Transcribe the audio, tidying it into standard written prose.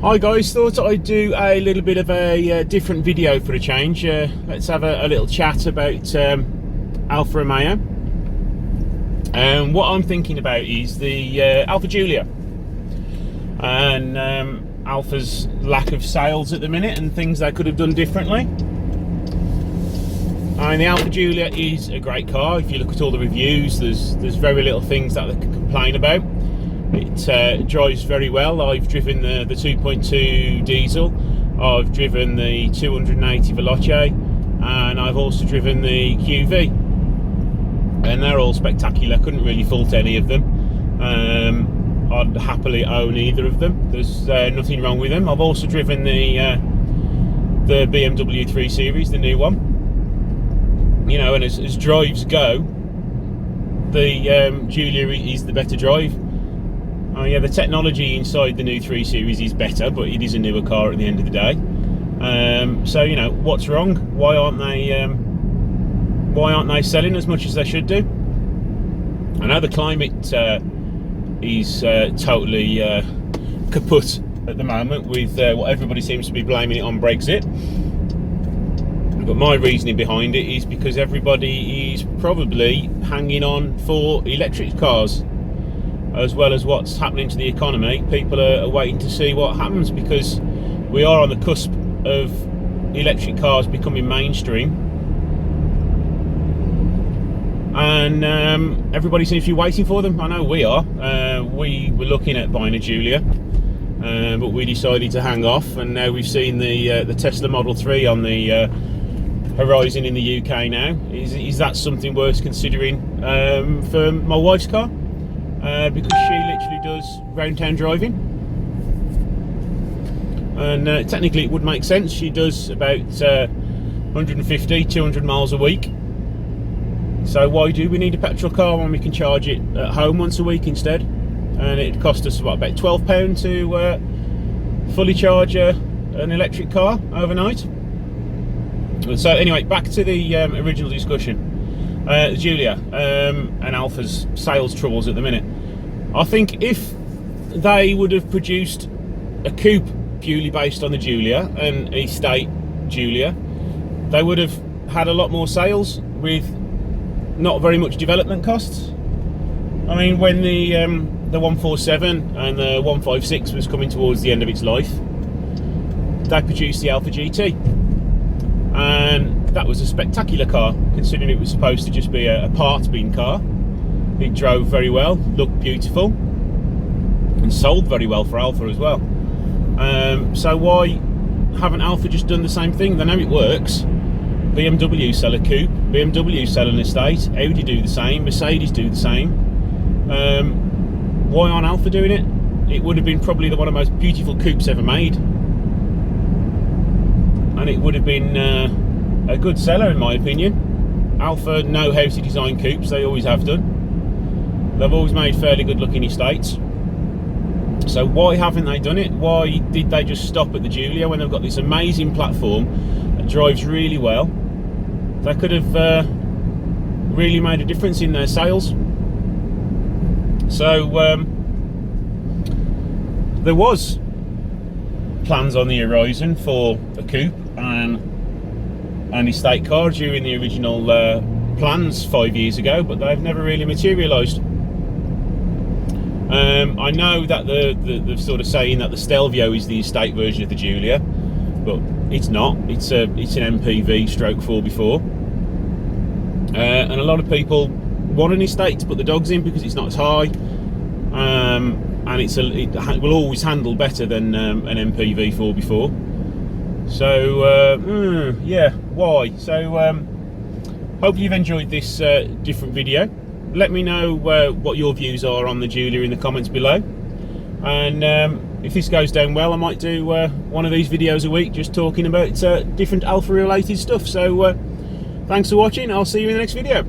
Hi guys, thought I'd do a little bit of a different video for a change. Let's have a little chat about Alfa Romeo. And what I'm thinking about is the Alfa Giulia and Alfa's lack of sales at the minute and things they could have done differently. And the Alfa Giulia is a great car. If you look at all the reviews, there's very little things that they can complain about. It drives very well. I've driven the 2.2 diesel, I've driven the 280 Veloce, and I've also driven the QV, and they're all spectacular. Couldn't really fault any of them. I'd happily own either of them. There's nothing wrong with them. I've also driven the BMW 3 Series, the new one. You know, and as drives go, the Giulia is the better drive. Oh yeah, the technology inside the new 3 Series is better, but it is a newer car at the end of the day. So you know, what's wrong? Why aren't they selling as much as they should do? I know the climate is totally kaput at the moment with what everybody seems to be blaming it on Brexit. But my reasoning behind it is because everybody is probably hanging on for electric cars. As well as what's happening to the economy, people are waiting to see what happens, because we are on the cusp of electric cars becoming mainstream, and everybody seems to be waiting for them. I know we are. We were looking at buying a Giulia, but we decided to hang off, and now we've seen the Tesla Model 3 on the horizon in the UK now. Is that something worth considering for my wife's car? Because she literally does round town driving, and technically it would make sense. She does about 150, 200 miles a week, so why do we need a petrol car when we can charge it at home once a week instead? And it'd cost us what, about £12 to fully charge an electric car overnight. So anyway, back to the original discussion. Giulia and Alfa's sales troubles at the minute. I think if they would have produced a coupe purely based on the Giulia, an estate Giulia, they would have had a lot more sales with not very much development costs. I mean, when the 147 and the 156 was coming towards the end of its life, they produced the Alfa GT, and that was a spectacular car, considering it was supposed to just be a parts bin car. It drove very well, looked beautiful, and sold very well for Alfa as well. So why haven't Alfa just done the same thing? They know it works. BMW sell a coupe, BMW sell an estate, Audi do the same, Mercedes do the same. Why aren't Alfa doing it? It would have been probably one of the most beautiful coupes ever made, and it would have been a good seller in my opinion. Alfa know how to design coupes, they always have done. They've always made fairly good looking estates. So why haven't they done it? Why did they just stop at the Giulia when they've got this amazing platform that drives really well? They could have really made a difference in their sales. So there was plans on the horizon for a coupe and an estate car during the original plans 5 years ago, but they've never really materialised. I know that they're sort of saying that the Stelvio is the estate version of the Giulia, but it's not. It's an MPV stroke 4x4, and a lot of people want an estate to put the dogs in because it's not as high, and it will always handle better than an MPV 4x4. So yeah, why? So hope you've enjoyed this different video. Let me know what your views are on the Giulia in the comments below, and if this goes down well, I might do one of these videos a week just talking about different Alfa related stuff. So thanks for watching. I'll see you in the next video.